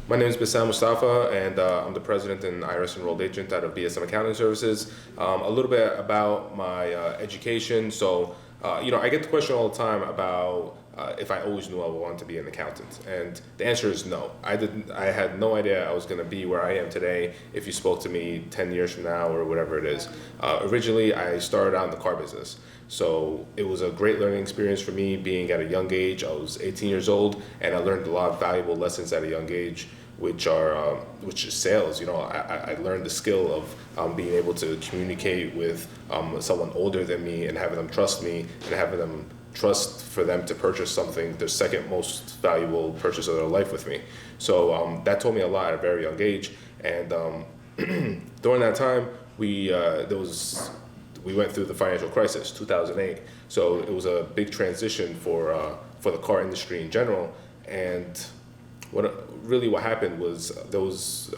My name is Bassam Mustafa, and I'm the president and IRS enrolled agent out of BSM Accounting Services. A little bit about my education. I get the question all the time about if I always knew I wanted to be an accountant, and the answer is no. I didn't. I had no idea I was going to be where I am today. If you spoke to me 10 years from now or whatever it is, originally I started out in the car business. So it was a great learning experience for me being at a young age. I was 18 years old, and I learned a lot of valuable lessons at a young age, which is sales. I learned the skill of being able to communicate with someone older than me and having them trust me and having them trust for them to purchase something, their second most valuable purchase of their life with me. So that taught me a lot at a very young age. And during that time, we went through the financial crisis, 2008. So it was a big transition for the car industry in general. And what happened was there was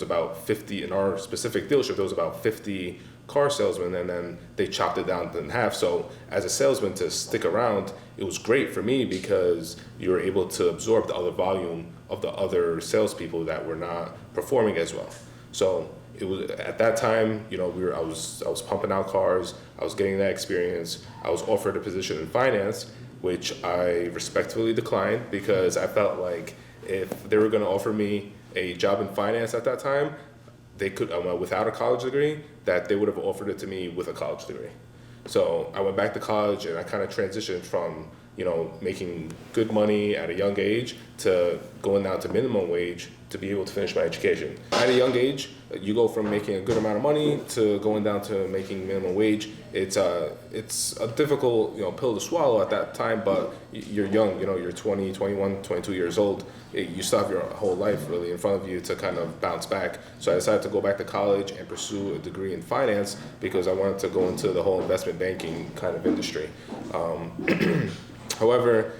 about 50, in our specific dealership, there was about 50 car salesmen, and then they chopped it down in half. So as a salesman, to stick around, it was great for me because you were able to absorb the other volume of the other salespeople that were not performing as well. So it was at that time, I was pumping out cars, I was getting that experience, I was offered a position in finance, which I respectfully declined because I felt like if they were going to offer me a job in finance at that time, they could, without a college degree, that they would have offered it to me with a college degree. So I went back to college and I kind of transitioned from, making good money at a young age to going down to minimum wage to be able to finish my education. At a young age, you go from making a good amount of money to going down to making minimum wage. It's a difficult, pill to swallow at that time, but you're young, you're 20, 21, 22 years old. You still have your whole life really in front of you to kind of bounce back. So I decided to go back to college and pursue a degree in finance because I wanted to go into the whole investment banking kind of industry. However,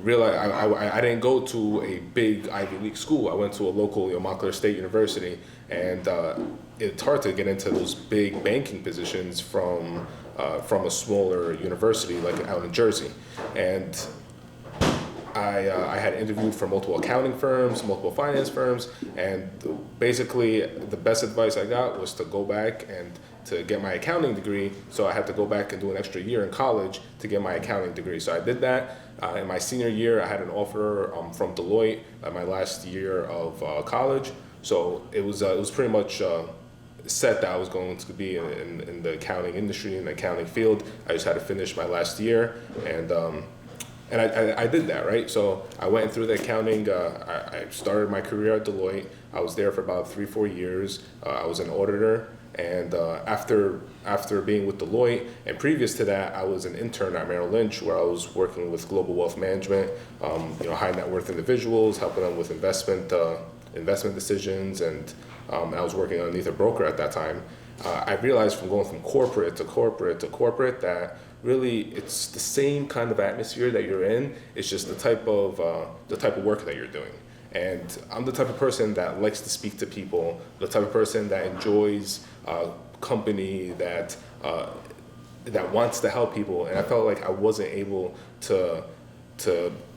I didn't go to a big Ivy League school. I went to a local, Montclair State University, and it's hard to get into those big banking positions from a smaller university like out in Jersey. And I had interviewed for multiple accounting firms, multiple finance firms, and basically the best advice I got was to go back and to get my accounting degree. So I had to go back and do an extra year in college to get my accounting degree. So I did that. In my senior year, I had an offer from Deloitte at my last year of college. So it was pretty much set that I was going to be in the accounting industry, in the accounting field. I just had to finish my last year, and I did that, right? So I went through the accounting. I started my career at Deloitte. I was there for about 3-4 years. I was an auditor. And after being with Deloitte, and previous to that, I was an intern at Merrill Lynch, where I was working with global wealth management, high net worth individuals, helping them with investment decisions, and I was working underneath a broker at that time. I realized from going from corporate to corporate to corporate that really it's the same kind of atmosphere that you're in. It's just the type of work that you're doing. And I'm the type of person that likes to speak to people, the type of person that enjoys company, that wants to help people. And I felt like I wasn't able to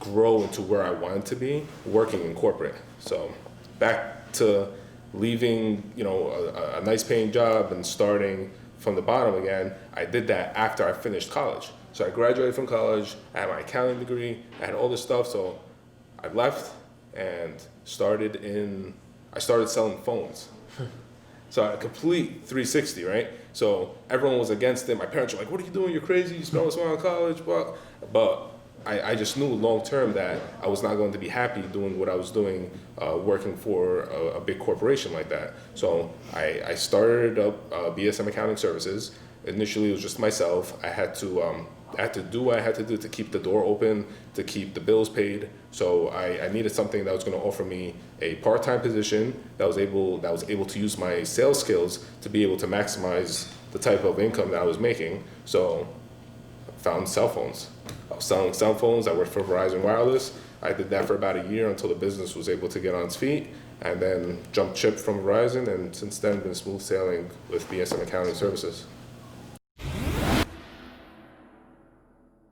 grow into where I wanted to be working in corporate. So back to leaving, a nice paying job and starting from the bottom again, I did that after I finished college. So I graduated from college, I had my accounting degree, I had all this stuff, so I left and started selling phones. So a complete 360, right? So everyone was against it. My parents were like, "What are you doing? You're crazy. You spent all this money on college." But I just knew long term that I was not going to be happy doing what I was doing, working for a big corporation like that. So I started up BSM Accounting Services. Initially, it was just myself. I had to do what I had to do to keep the door open, to keep the bills paid. So I needed something that was going to offer me a part-time position that was able to use my sales skills to be able to maximize the type of income that I was making. So I found cell phones. I was selling cell phones. I worked for Verizon Wireless. I did that for about a year until the business was able to get on its feet, and then jumped ship from Verizon, and since then been smooth sailing with BSM Accounting Services.